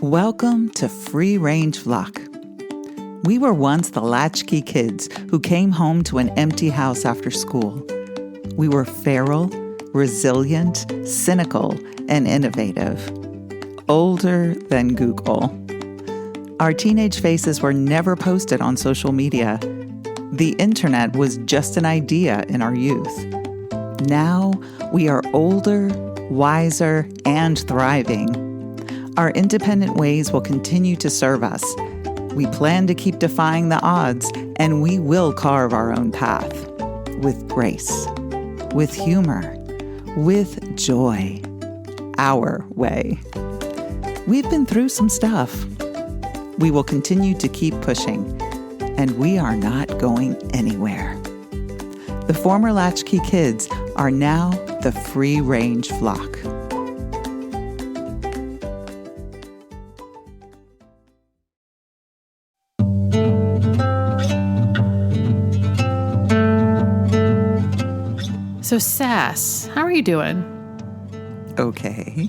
Welcome to Free Range Flock. We were once the latchkey kids who came home to an empty house after school. We were feral, resilient, cynical, and innovative. Older than Google. Our teenage faces were never posted on social media. The internet was just an idea in our youth. Now we are older, wiser, and thriving. Our independent ways will continue to serve us. We plan to keep defying the odds, and we will carve our own path. With grace, with humor, with joy. Our way. We've been through some stuff. We will continue to keep pushing, and we are not going anywhere. The former latchkey kids are now the Free Range Flock. So, Sass, how are you doing? Okay.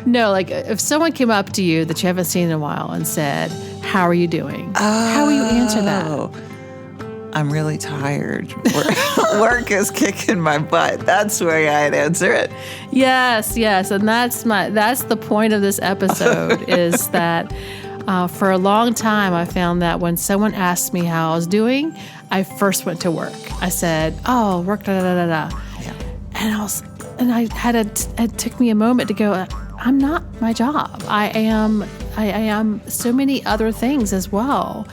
No, like if someone came up to you that you haven't seen in a while and said, how are you doing? How will you answer that? I'm really tired. Work is kicking my butt. That's the way I'd answer it. Yes. And that's the point of this episode is that for a long time, I found that when someone asked me how I was doing, I first went to work. I said, oh, work, da-da-da-da-da. Yeah. It took me a moment to go, I'm not my job. I am so many other things as well.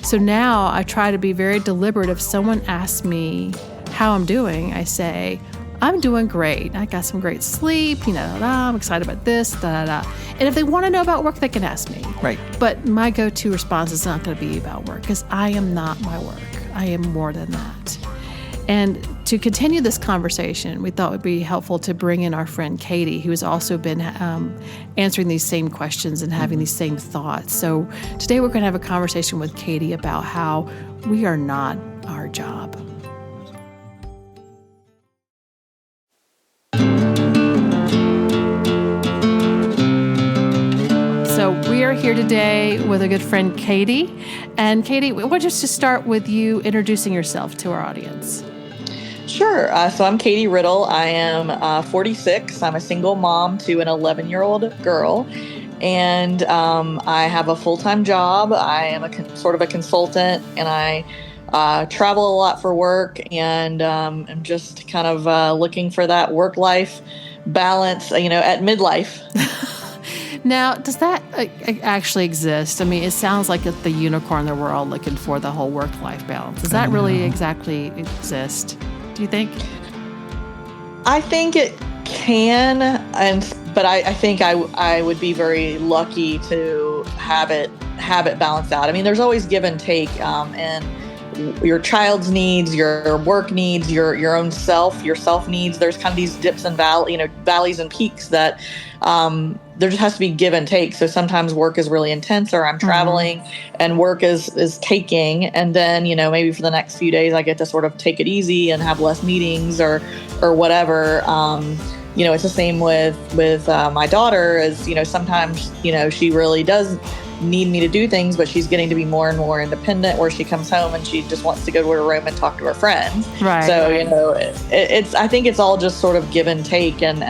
So now I try to be very deliberate. If someone asks me how I'm doing, I say, I'm doing great. I got some great sleep, I'm excited about this, And if they want to know about work, they can ask me. Right. But my go-to response is not going to be about work because I am not my work. I am more than that. And to continue this conversation, we thought it would be helpful to bring in our friend Katie, who has also been answering these same questions and having these same thoughts. So today we're going to have a conversation with Katie about how we are not our job. So we are here today with a good friend, Katie. And Katie, we want just to start with you introducing yourself to our audience. Sure. So I'm Katie Riddle. I am 46. I'm a single mom to an 11-year-old girl. And I have a full-time job. I am sort of a consultant, and I travel a lot for work, and I'm just kind of looking for that work-life balance, at midlife. Now, does that actually exist? I mean, it sounds like it's the unicorn that we're all looking for, the whole work-life balance. Does that really exactly exist? Do you think? I think it can, but I think I would be very lucky to have it balanced out. I mean, there's always give and take, and your child's needs, your work needs, your own self, your self needs. There's kind of these dips and valleys and peaks that there just has to be give and take. So sometimes work is really intense, or I'm traveling and work is taking. And then, maybe for the next few days, I get to sort of take it easy and have less meetings or whatever. It's the same with my daughter is, sometimes, she really does need me to do things, but she's getting to be more and more independent, where she comes home and she just wants to go to her room and talk to her friends. Right. So, I think it's all just sort of give and take. And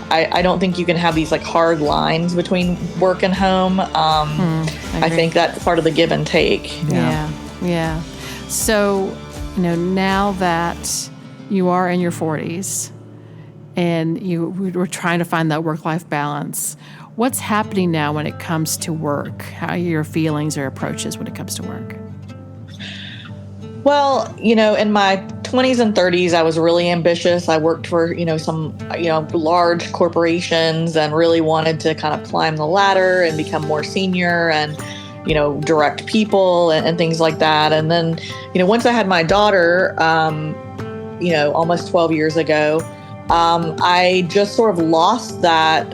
I don't think you can have these like hard lines between work and home. I think that's part of the give and take. Yeah. So, now that you are in your 40s and you were trying to find that work-life balance, what's happening now when it comes to work? How are your feelings or approaches when it comes to work? Well, in my 20s and 30s, I was really ambitious. I worked for, some, large corporations and really wanted to kind of climb the ladder and become more senior and, direct people and things like that. And then, once I had my daughter, almost 12 years ago, I just sort of lost that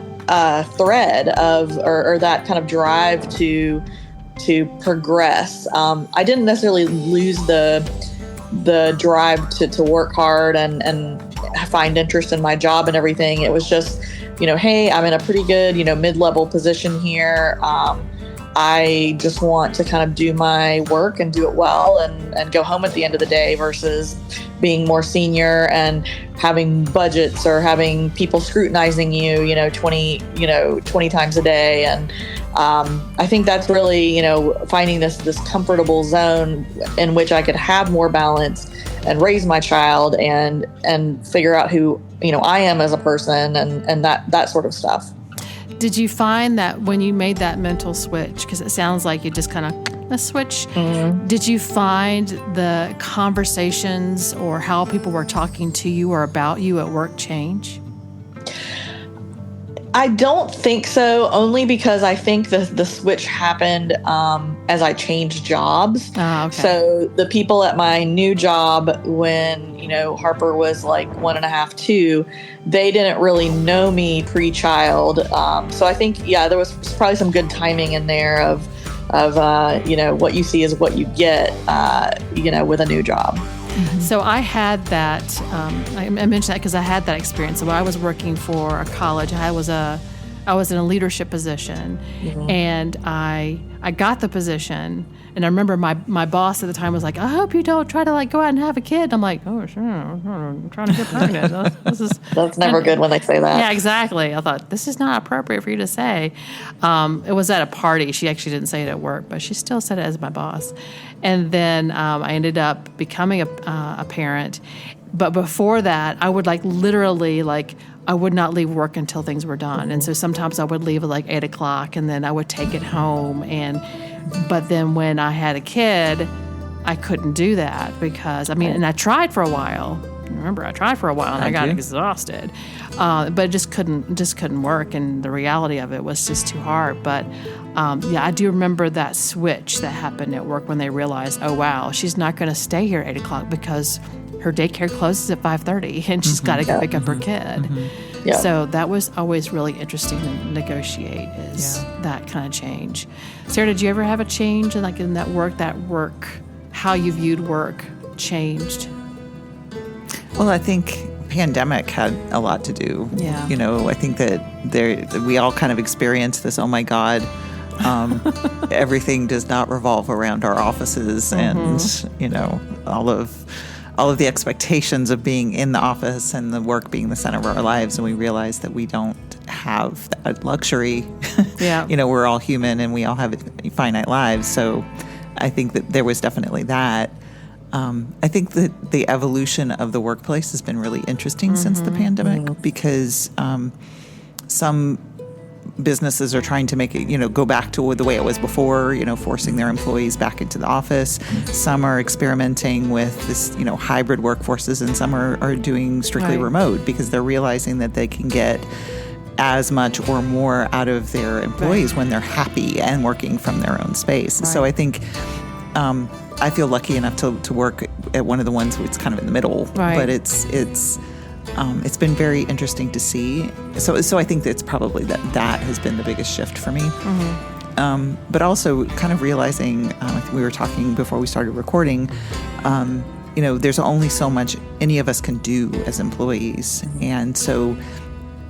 thread or that kind of drive to progress. I didn't necessarily lose the drive to work hard and find interest in my job and everything. It was just, hey, I'm in a pretty good, mid-level position here. I just want to kind of do my work and do it well and go home at the end of the day versus being more senior and having budgets or having people scrutinizing you, 20 times a day. And I think that's really, finding this comfortable zone in which I could have more balance and raise my child and figure out who, I am as a person and that sort of stuff. Did you find that when you made that mental switch, because it sounds like you just kind of switch, did you find the conversations or how people were talking to you or about you at work change? I don't think so, only because I think the switch happened as I changed jobs. Okay. So the people at my new job when, Harper was like 1.5, 2, they didn't really know me pre-child. So I think, there was probably some good timing in there of what you see is what you get, with a new job. So I had that, I mentioned that because I had that experience. So I was working for a college. I was in a leadership position, and I got the position. And I remember my boss at the time was like, I hope you don't try to go out and have a kid. I'm like, oh, sure, I'm trying to get pregnant. That's never good when they say that. Yeah, exactly. I thought, this is not appropriate for you to say. It was at a party. She actually didn't say it at work, but she still said it as my boss. And then I ended up becoming a parent. But before that, I would literally I would not leave work until things were done. And so sometimes I would leave at 8 o'clock and then I would take it home. But then when I had a kid, I couldn't do that because, and I tried for a while. Remember, I tried for a while and I got exhausted. But it just couldn't work. And the reality of it was just too hard. But I do remember that switch that happened at work when they realized, oh, wow, she's not going to stay here at 8 o'clock because her daycare closes at 5:30 and she's got to go pick up her kid. Yeah. So that was always really interesting to negotiate that kind of change. Sarah, did you ever have a change in that work, how you viewed work changed? Well, I think pandemic had a lot to do. Yeah. I think that we all kind of experienced this, oh my God, everything does not revolve around our offices and, all of the expectations of being in the office and the work being the center of our lives. And we realized that we don't have that luxury. Yeah. We're all human and we all have finite lives. So I think that there was definitely that. I think that the evolution of the workplace has been really interesting since the pandemic because some businesses are trying to make it, go back to the way it was before, forcing their employees back into the office. Some are experimenting with this, hybrid workforces, and some are doing strictly remote because they're realizing that they can get as much or more out of their employees when they're happy and working from their own space. So I think I feel lucky enough to work at one of the ones that's kind of in the middle, but it's been very interesting to see. So I think that's probably that has been the biggest shift for me. But also kind of realizing, I think we were talking before we started recording, there's only so much any of us can do as employees. And so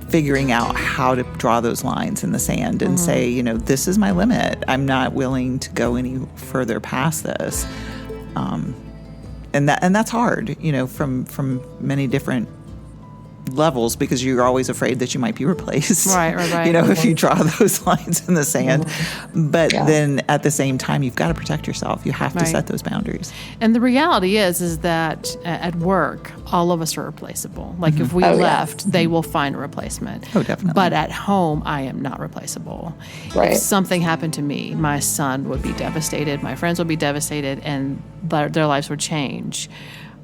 figuring out how to draw those lines in the sand and say, this is my limit. I'm not willing to go any further past this. And that's hard, from many different levels because you're always afraid that you might be replaced. Right. If you draw those lines in the sand. But then at the same time, you've got to protect yourself. You have to set those boundaries. And the reality is that at work, all of us are replaceable. If we left, they will find a replacement. Oh, definitely. But at home, I am not replaceable. If something happened to me, my son would be devastated, my friends would be devastated, and their lives would change.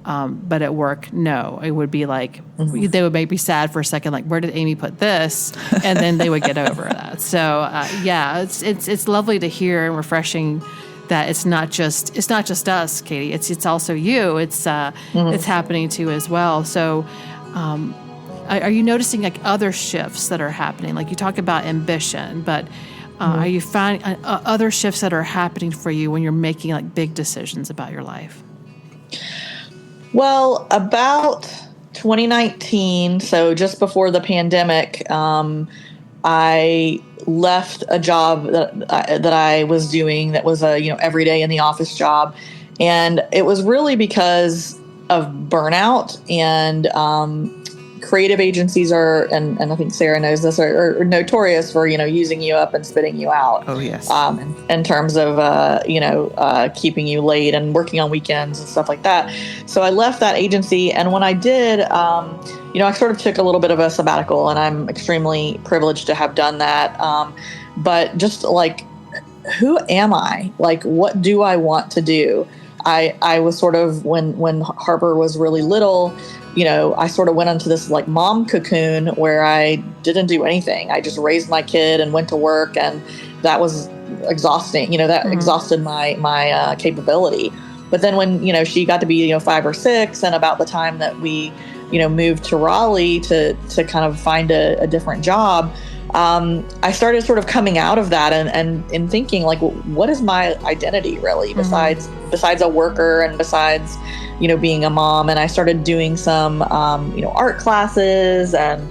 But at work, no. It would be they would make me sad for a second, where did Amy put this? And then they would get over that. So, it's lovely to hear and refreshing that it's not just us, Katie. It's also you. It's happening to you as well. So, are you noticing other shifts that are happening? You talk about ambition, but are you finding other shifts that are happening for you when you're making big decisions about your life? Well, about 2019, so just before the pandemic, I left a job that I was doing that was a every day in the office job, and it was really because of burnout. And creative agencies and I think Sarah knows this, are notorious for using you up and spitting you out. Oh yes. In terms of keeping you late and working on weekends and stuff like that. So I left that agency, and when I did, I sort of took a little bit of a sabbatical, and I'm extremely privileged to have done that. But just like, who am I? Like, what do I want to do? I was sort of, when Harper was really little, I sort of went into this like mom cocoon where I didn't do anything. I just raised my kid and went to work, and that was exhausting. That exhausted my capability. But then when she got to be 5 or 6, and about the time that we moved to Raleigh to kind of find a different job, I started sort of coming out of that and thinking like, what is my identity really besides a worker and besides being a mom. And I started doing some art classes and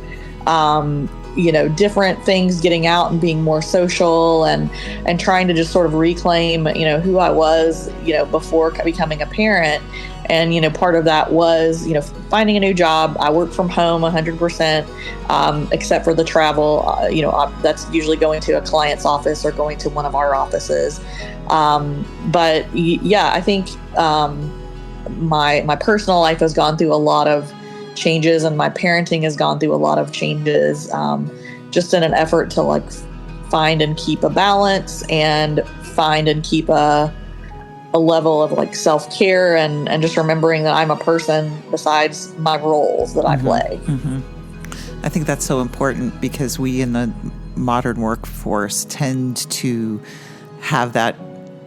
different things, getting out and being more social and trying to just sort of reclaim who I was before becoming a parent. And, part of that was, finding a new job. I work from home 100%, except for the travel. That's usually going to a client's office or going to one of our offices. But yeah, I think my personal life has gone through a lot of changes, and my parenting has gone through a lot of changes, just in an effort to like find and keep a balance and find and keep a level of like self-care and just remembering that I'm a person besides my roles that I play. I think that's so important, because we in the modern workforce tend to have that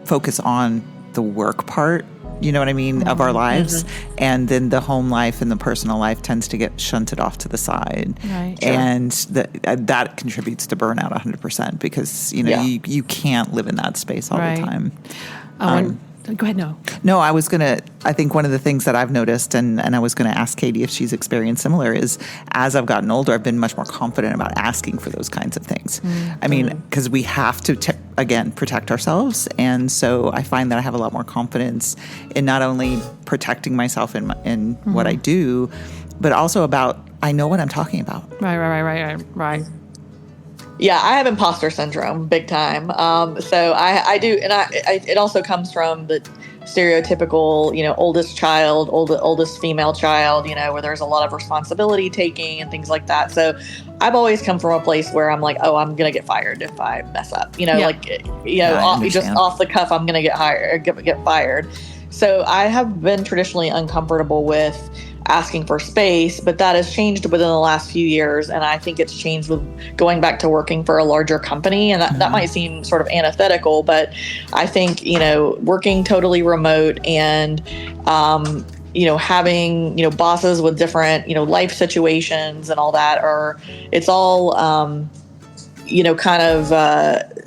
focus on the work part, you know what I mean, of our lives. And then the home life and the personal life tends to get shunted off to the side. Right. And that contributes to burnout 100%, because, you can't live in that space all the time. Go ahead, No, I think one of the things that I've noticed, and I was going to ask Katie if she's experienced similar, is as I've gotten older, I've been much more confident about asking for those kinds of things. I mean, because we have to, again, protect ourselves. And so I find that I have a lot more confidence in not only protecting myself in what I do, but also about, I know what I'm talking about. Right. Yeah, I have imposter syndrome big time. So I do. And it also comes from the stereotypical, oldest female child, where there's a lot of responsibility taking and things like that. So I've always come from a place where I'm like, oh, I'm going to get fired if I mess up, just off the cuff, I'm going to get fired. So I have been traditionally uncomfortable with asking for space, but that has changed within the last few years. And I think it's changed with going back to working for a larger company. And that might seem sort of antithetical, but I think, working totally remote and, having, bosses with different, life situations and all that, it's all, kind of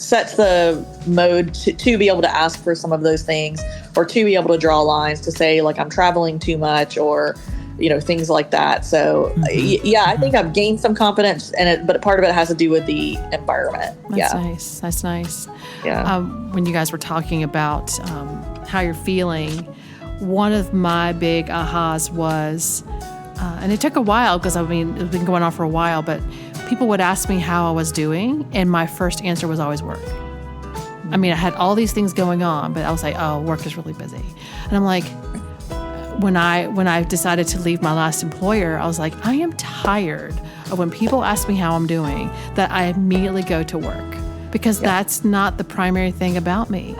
sets the mode to be able to ask for some of those things, or to be able to draw lines to say, like, I'm traveling too much, or things like that. So I think I've gained some confidence in it, but part of it has to do with the environment. That's nice. Yeah. When you guys were talking about how you're feeling, one of my big ahas was, and it took a while, because it's been going on for a while, but people would ask me how I was doing, and my first answer was always work. I mean, I had all these things going on, but I was like, oh, work is really busy. And I'm like, when I decided to leave my last employer, I was like, I am tired of when people ask me how I'm doing, that I immediately go to work, because that's not the primary thing about me.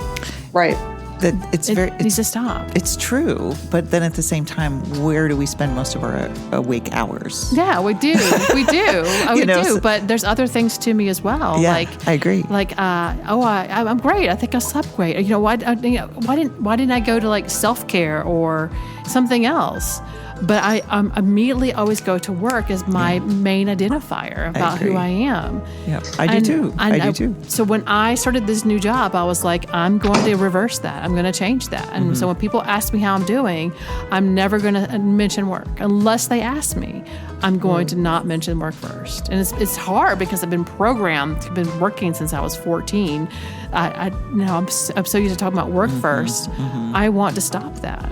Right. It needs to stop. It's true, but then at the same time, where do we spend most of our awake hours? Yeah, we do. We do. But there's other things to me as well. Yeah, like, I agree. Like, I'm great. I think I slept great. Why didn't I go to like self-care or something else? But I immediately always go to work as my main identifier about who I am. Yeah, I do too. I do too. So when I started this new job, I was like, I'm going to reverse that. I'm going to change that. And so when people ask me how I'm doing, I'm never going to mention work unless they ask me. I'm going to not mention work first. And it's hard because I've been programmed, I've been working since I was 14. I'm so used to talking about work first. I want to stop that.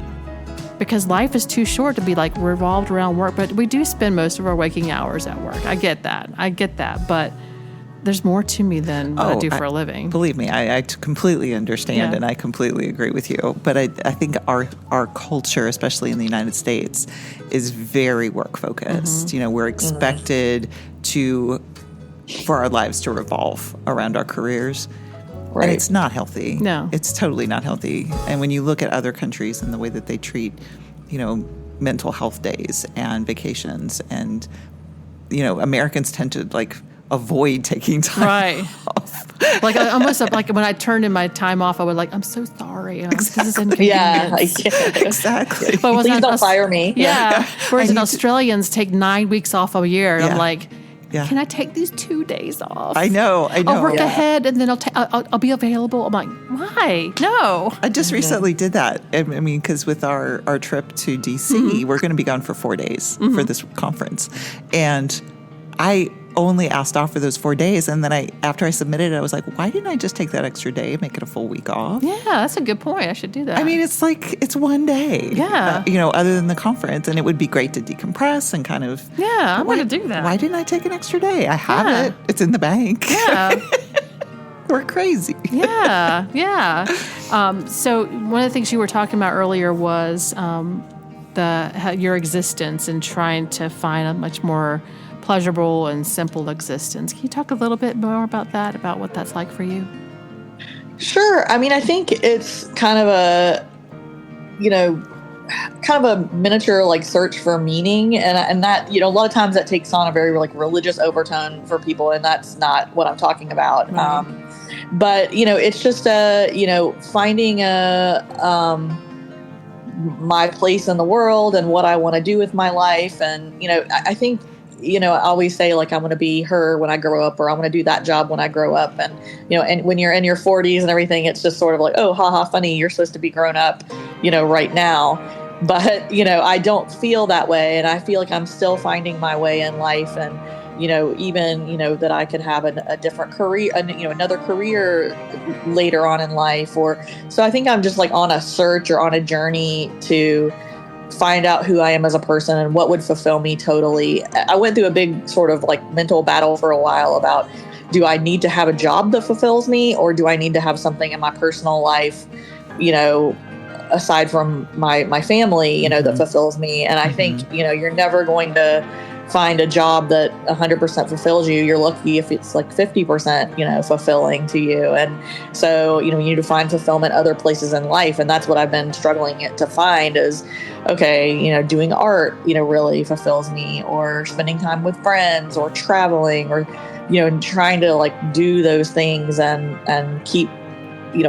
Because life is too short to be like revolved around work, but we do spend most of our waking hours at work. I get that, but there's more to me than what I do for a living. Believe me, I completely understand and I completely agree with you. But I think our culture, especially in the United States, is very work focused. We're expected for our lives to revolve around our careers. Right. And it's not healthy. No. It's totally not healthy. And when you look at other countries and the way that they treat, mental health days and vacations and, Americans tend to avoid taking time off. Like I almost like when I turned in my time off, I would I'm so sorry. This is inconvenience. Exactly. But Please don't fire me. Yeah. Whereas Australians take 9 weeks off a year. And I'm like, yeah. Can I take these 2 days off? I know. I'll work ahead and then I'll be available. I'm like, why? No. I just recently did that. I mean, because with our trip to DC, we're going to be gone for 4 days for this conference. And I only asked off for those 4 days. And then after I submitted it, I was like, why didn't I just take that extra day and make it a full week off? Yeah, that's a good point. I should do that. I mean, it's 1 day. Yeah. Other than the conference. And it would be great to decompress and kind of. Yeah, I'm going to do that. Why didn't I take an extra day? I have it. It's in the bank. Yeah. We're crazy. Yeah. So one of the things you were talking about earlier was your existence and trying to find a much more pleasurable and simple existence. Can you talk a little bit more about that, about what that's like for you? Sure. I mean, I think it's kind of a miniature search for meaning, and that a lot of times that takes on a very religious overtone for people, and that's not what I'm talking about. Right. But it's just finding my place in the world and what I want to do with my life, and I think. I always say I want to be her when I grow up, or I want to do that job when I grow up. And, and when you're in your 40s and everything, it's just sort of oh, haha, funny. You're supposed to be grown up, right now. But, I don't feel that way. And I feel like I'm still finding my way in life. And, even, that I can have a different career, another career later on in life. So I think I'm just on a search or on a journey to find out who I am as a person and what would fulfill me totally. I went through a big sort of mental battle for a while about, do I need to have a job that fulfills me, or do I need to have something in my personal life, aside from my family, that fulfills me. And I think, you're never going to find a job that 100% fulfills you. You're lucky if it's 50%, fulfilling to you. And so, you need to find fulfillment other places in life. And that's what I've been struggling to find is, okay, doing art, really fulfills me, or spending time with friends, or traveling, or, trying to do those things and keep,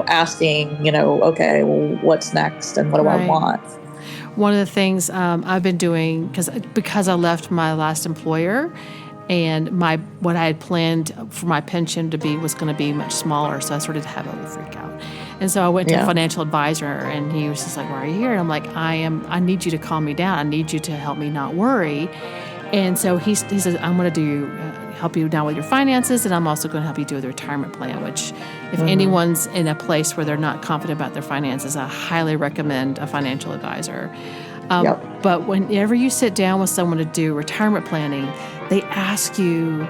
asking, okay, well, what's next and what do I want? One of the things I've been doing, because I left my last employer, and what I had planned for my pension was going to be much smaller, so I started to have a little freak out. And so I went to a financial advisor, and he was just like, "Why are you here?" And I'm like, I need you to calm me down. I need you to help me not worry. And so he says, I'm going to help you down with your finances, and I'm also going to help you do the retirement plan, which if anyone's in a place where they're not confident about their finances, I highly recommend a financial advisor. But whenever you sit down with someone to do retirement planning, they ask you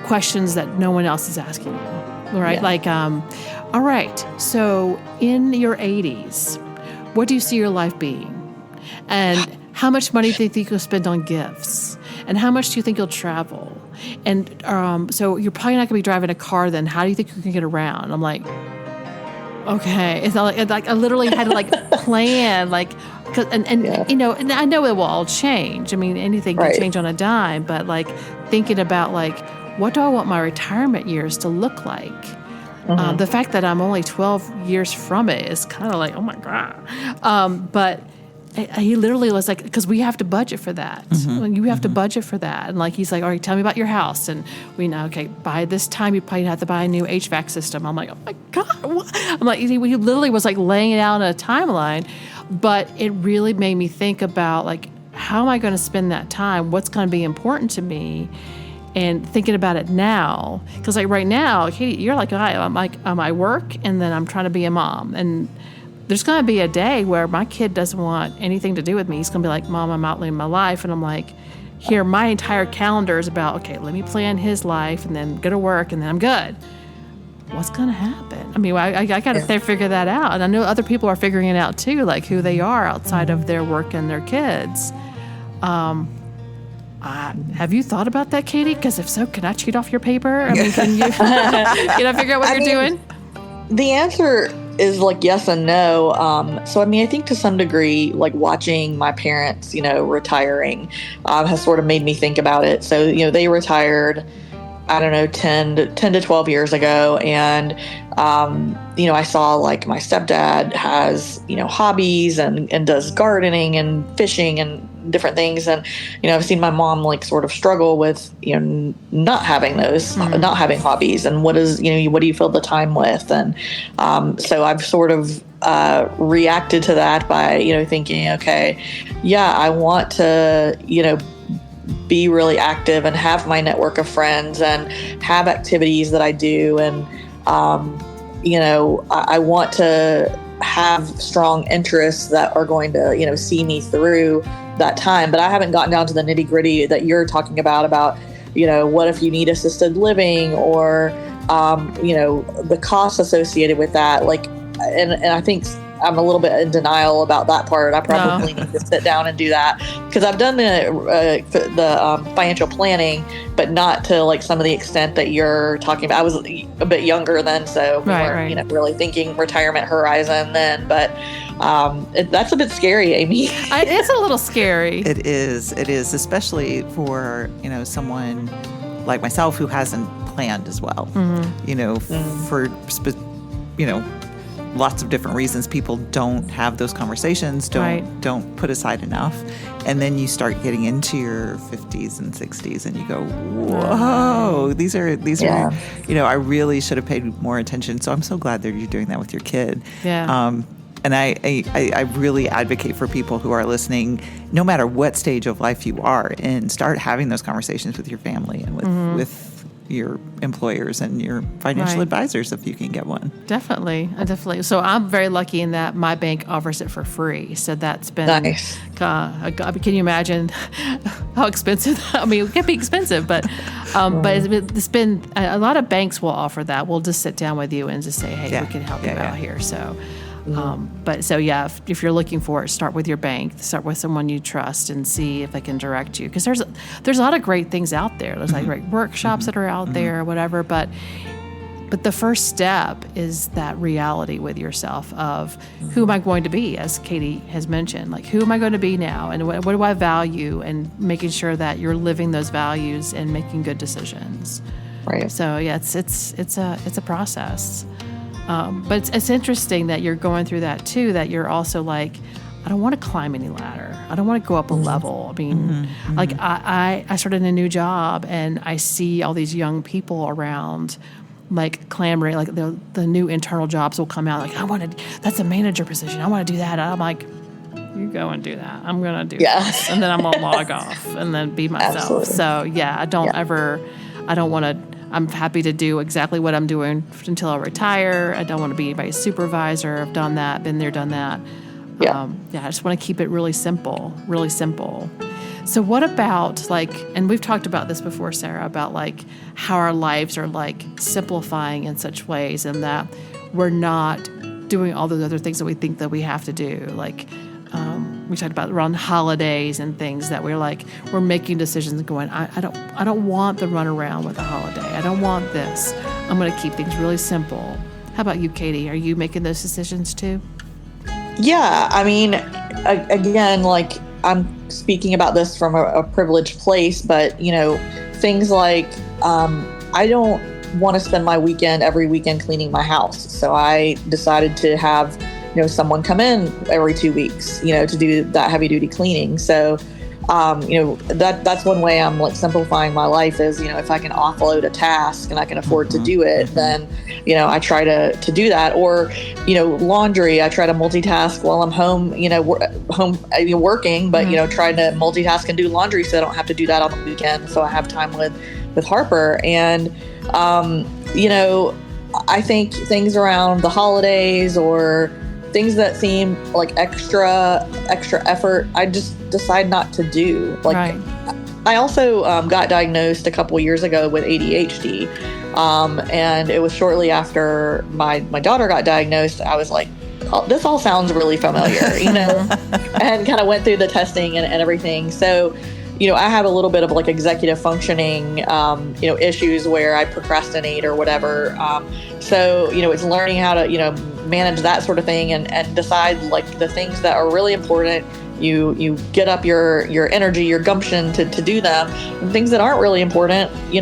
questions that no one else is asking you, right? All right, so in your 80s, what do you see your life being? And how much money do you think you'll spend on gifts? And how much do you think you'll travel? And so you're probably not going to be driving a car then. How do you think you can get around? I'm like, okay. It's not I literally had to plan, and I know it will all change. I mean, anything can change on a dime, but thinking about what do I want my retirement years to look like? The fact that I'm only 12 years from it is kind of oh my God. he literally was like, because we have to budget for that. You have to budget for that. And like, he's like, all right, tell me about your house. And we know, okay, by this time, you probably have to buy a new HVAC system. I'm like, oh my God. What? I'm like, he literally was like laying it out on a timeline. But it really made me think about like, how am I going to spend that time? What's going to be important to me? And thinking about it now, because like right now, Katie, you're like, I work and then I'm trying to be a mom. And there's going to be a day where my kid doesn't want anything to do with me. He's going to be like, Mom, I'm out living my life. And I'm like, here, my entire calendar is about, okay, let me plan his life and then go to work and then I'm good. What's going to happen? I mean, I got to figure that out. And I know other people are figuring it out too, like who they are outside of their work and their kids. Have you thought about that, Katie? Because if so, can I cheat off your paper? I mean, can you can I figure out what you're doing? The answer is like yes and no. So, I mean, I think to some degree, like watching my parents, retiring has sort of made me think about it. So, they retired, I don't know, 10 to 12 years ago. And, I saw like my stepdad has, hobbies and does gardening and fishing and different things. And, I've seen my mom like sort of struggle with, not having those, not having hobbies. And what do you fill the time with? And so I've sort of reacted to that by, thinking, okay, yeah, I want to, be really active and have my network of friends and have activities that I do. And, I want to have strong interests that are going to, see me through that time. But I haven't gotten down to the nitty gritty that you're talking about, what if you need assisted living or, the costs associated with that. Like, and I think I'm a little bit in denial about that part. I probably need to sit down and do that because I've done the financial planning, but not to like some of the extent that you're talking about. I was a bit younger then, so we weren't really thinking retirement horizon then. But that's a bit scary, Amy. It's a little scary. It is, especially for someone like myself who hasn't planned as well. For lots of different reasons, people don't have those conversations, don't put aside enough. And then you start getting into your 50s and 60s and you go, whoa, these are, I really should have paid more attention. So I'm so glad that you're doing that with your kid. Yeah. And I really advocate for people who are listening, no matter what stage of life you are in, start having those conversations with your family and with your employers and your financial advisors if you can get one. Definitely. So I'm very lucky in that my bank offers it for free. So that's been nice. Can you imagine how expensive? I mean, it can be expensive, but it's been a lot of banks will offer that. We'll just sit down with you and just say, hey, we can help you out here. So. If you're looking for it, start with your bank, start with someone you trust and see if they can direct you. Because there's a lot of great things out there. There's like great workshops that are out there or whatever. But the first step is that reality with yourself of who am I going to be, as Katie has mentioned, like who am I going to be now and what do I value, and making sure that you're living those values and making good decisions. Right. So yeah, it's a process. But it's interesting that you're going through that too, that you're also like, I don't want to climb any ladder. I don't want to go up a level. I mean, like I started a new job and I see all these young people around like clamoring, like the new internal jobs will come out. Like, that's a manager position. I want to do that. And I'm like, you go and do that. I'm going to do this. And then I'm going to log off and then be myself. Absolutely. So yeah, I don't want to, I'm happy to do exactly what I'm doing until I retire. I don't want to be anybody's supervisor. I've done that, been there, done that. I just want to keep it really simple, really simple. So what about and we've talked about this before, Sarah, about like how our lives are like simplifying in such ways and that we're not doing all those other things that we think that we have to do. Like, we talked about around holidays and things that we're making decisions and going, I don't want the run around with a holiday. I don't want this. I'm going to keep things really simple. How about you, Katie? Are you making those decisions too? Yeah. I mean, again, like I'm speaking about this from a privileged place, but things like, I don't want to spend my weekend every weekend cleaning my house. So I decided to have someone come in every 2 weeks, to do that heavy duty cleaning. So, that's one way I'm like simplifying my life is, if I can offload a task and I can afford to do it, then, I try to do that. Or, laundry, I try to multitask while I'm home, working, but, trying to multitask and do laundry so I don't have to do that on the weekend. So I have time with Harper. And, I think things around the holidays or things that seem like extra effort, I just decide not to do. Like, right. I also got diagnosed a couple years ago with ADHD, and it was shortly after my daughter got diagnosed. I was like, oh, this all sounds really familiar, and kind of went through the testing and everything. So, I have a little bit of like executive functioning, issues where I procrastinate or whatever. So, it's learning how to, manage that sort of thing and decide like the things that are really important. You get up your energy, your gumption to do them, and things that aren't really important, you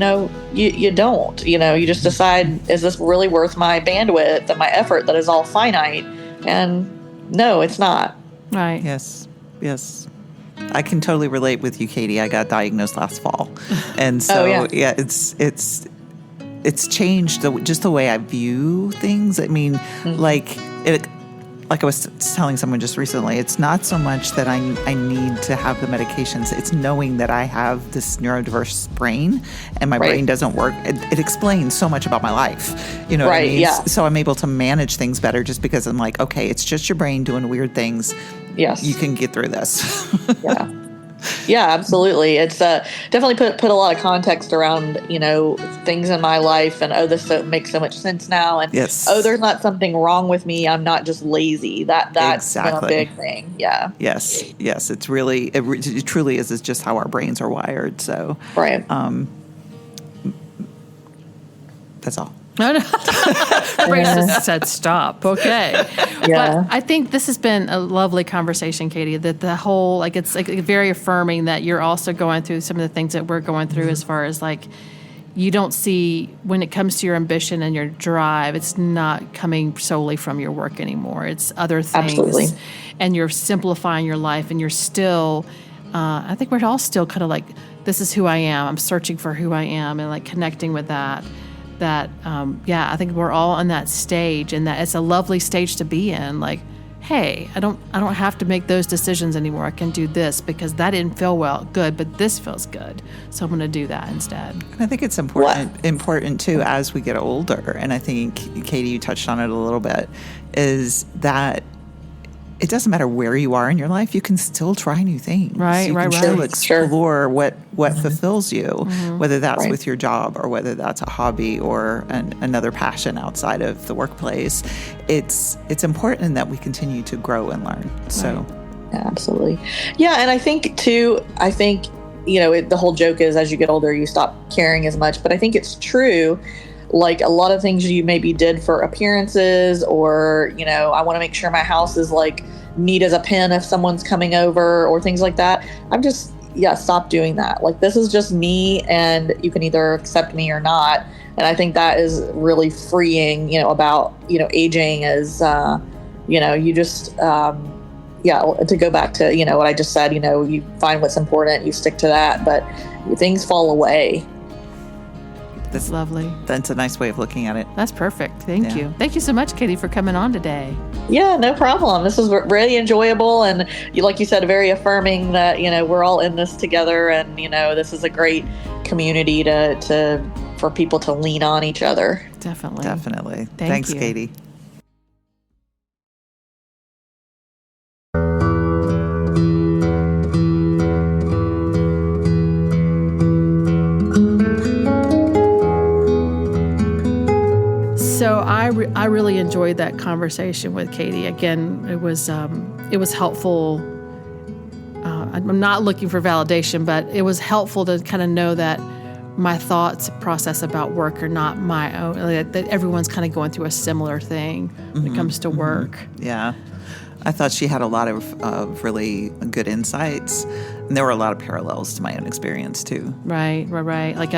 don't, you just decide, is this really worth my bandwidth and my effort that is all finite? And no, it's not. Right. Yes. I can totally relate with you, Katie. I got diagnosed last fall. And so, it's changed just the way I view things. I mean, like I was telling someone just recently, it's not so much that I need to have the medications. It's knowing that I have this neurodiverse brain and my brain doesn't work. It explains so much about my life. You know what I mean? Yeah. So I'm able to manage things better just because I'm like, okay, it's just your brain doing weird things. Yes. You can get through this. Yeah. Yeah, absolutely. It's definitely put a lot of context around, things in my life and, this makes so much sense now. And, there's not something wrong with me. I'm not just lazy. That's exactly. A big thing. Yeah. Yes. It truly is. It's just how our brains are wired. So, right. That's all. No. Her brain just said stop. Okay. Yeah. But I think this has been a lovely conversation, Katie, that the whole, it's like very affirming that you're also going through some of the things that we're going through as far as like, you don't see when it comes to your ambition and your drive, it's not coming solely from your work anymore. It's other things. Absolutely. And you're simplifying your life and you're still, I think we're all still kind of like, this is who I am. I'm searching for who I am and like connecting with that. I think we're all on that stage, and that it's a lovely stage to be in. Like, hey, I don't have to make those decisions anymore. I can do this because that didn't feel good, but this feels good. So I'm going to do that instead. And I think it's important too, as we get older. And I think, Katie, you touched on it a little bit, is that it doesn't matter where you are in your life, you can still try new things. Right, you can still explore what fulfills you, whether that's with your job or whether that's a hobby or another passion outside of the workplace. It's important that we continue to grow and learn. So, yeah, absolutely. Yeah, and I think too, the whole joke is as you get older, you stop caring as much. But I think it's true. Like a lot of things you maybe did for appearances or, I want to make sure my house is like neat as a pin if someone's coming over or things like that. I'm just, stop doing that. Like, this is just me and you can either accept me or not. And I think that is really freeing, about, aging is, you just, to go back to, what I just said, you find what's important, you stick to that, but things fall away. That's lovely. That's a nice way of looking at it. That's perfect. Thank you. Thank you so much, Katie, for coming on today. Yeah, no problem. This was really enjoyable. And like you said, very affirming that, we're all in this together. And, this is a great community for people to lean on each other. Definitely. Thanks, Katie. So I really enjoyed that conversation with Katie. Again, it was helpful. I'm not looking for validation, but it was helpful to kind of know that my thoughts process about work are not my own. That everyone's kind of going through a similar thing when it comes to work. Yeah. I thought she had a lot of really good insights. And there were a lot of parallels to my own experience, too. Right. Like,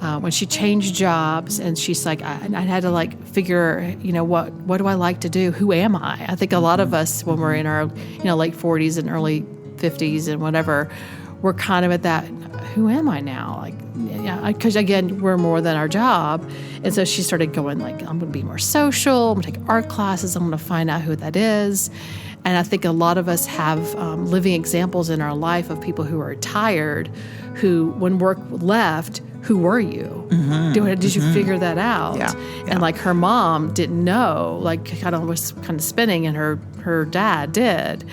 when she changed jobs, and she's like, I had to like figure, what do I like to do? Who am I? I think a lot of us, when we're in our, late 40s and early 50s and whatever, we're kind of at that, who am I now? Like, because again, we're more than our job. And so she started going like, I'm going to be more social. I'm going to take art classes. I'm going to find out who that is. And I think a lot of us have living examples in our life of people who are retired, who, when work left, who were you? Did you figure that out? Yeah. And like her mom didn't know, like kind of was kind of spinning, and her dad did.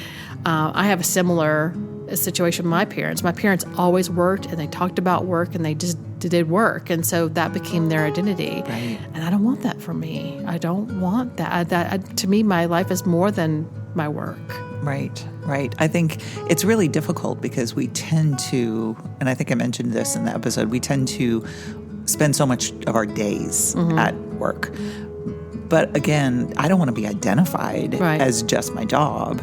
I have a similar situation with my parents. My parents always worked, and they talked about work, and they just did work. And so that became their identity. Right. And I don't want that for me. I don't want that. To me, my life is more than my work. Right. I think it's really difficult because we tend to, and I think I mentioned this in the episode, we tend to spend so much of our days at work. But again, I don't want to be identified as just my job,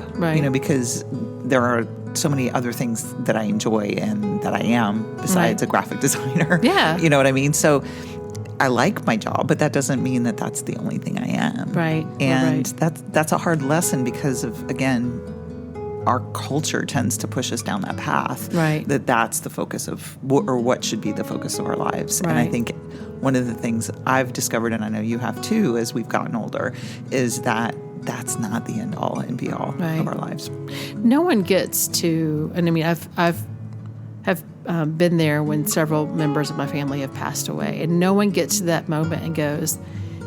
because there are so many other things that I enjoy and that I am besides a graphic designer. Yeah. You know what I mean? So I like my job, but that doesn't mean that that's the only thing I am. Right. And that's a hard lesson because of, again, our culture tends to push us down that path. Right. That's the focus of, or what should be the focus of our lives. Right. And I think one of the things I've discovered, and I know you have too, as we've gotten older, is that that's not the end all and be all of our lives. No one gets to, and I mean, I've been there when several members of my family have passed away, and no one gets to that moment and goes,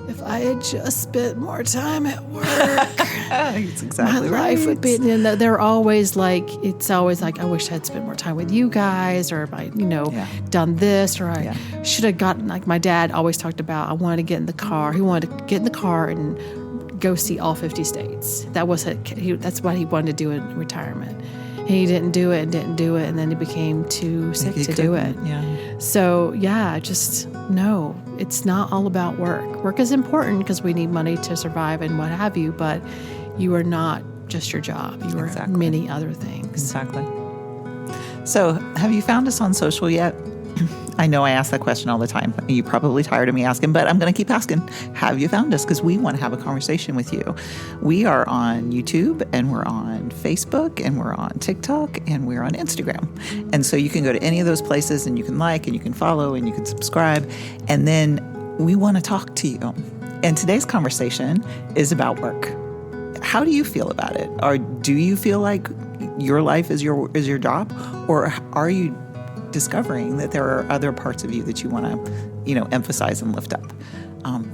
if I had just spent more time at work, it's exactly my life would be. And they're always like, it's always like, I wish I had spent more time with you guys, or if I, done this, or I should have gotten, like my dad always talked about, I wanted to get in the car. He wanted to get in the car and go see all 50 states. That's what he wanted to do in retirement. And he didn't do it, and then he became too sick to do it. Yeah. So, no, it's not all about work. Work is important because we need money to survive and what have you, but you are not just your job. You are many other things. Exactly. So, have you found us on social yet? I know I ask that question all the time. You're probably tired of me asking, but I'm going to keep asking. Have you found us? Because we want to have a conversation with you. We are on YouTube, and we're on Facebook, and we're on TikTok, and we're on Instagram. And so you can go to any of those places, and you can like, and you can follow, and you can subscribe. And then we want to talk to you. And today's conversation is about work. How do you feel about it? Or do you feel like your life is your job? Or are you discovering that there are other parts of you that you want to, emphasize and lift up?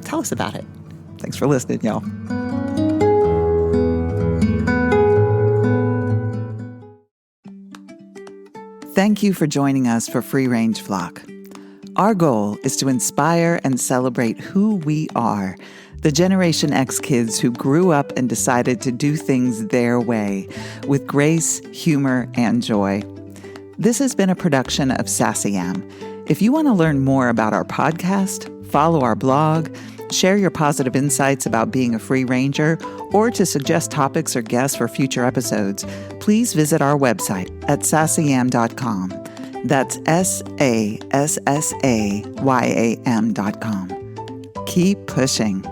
Tell us about it. Thanks for listening, y'all. Thank you for joining us for Free Range Flock. Our goal is to inspire and celebrate who we are, the Generation X kids who grew up and decided to do things their way, with grace, humor, and joy. This has been a production of Sassy Am. If you want to learn more about our podcast, follow our blog, share your positive insights about being a free ranger, or to suggest topics or guests for future episodes, please visit our website at sassayam.com. That's SASSAYAM.com. Keep pushing.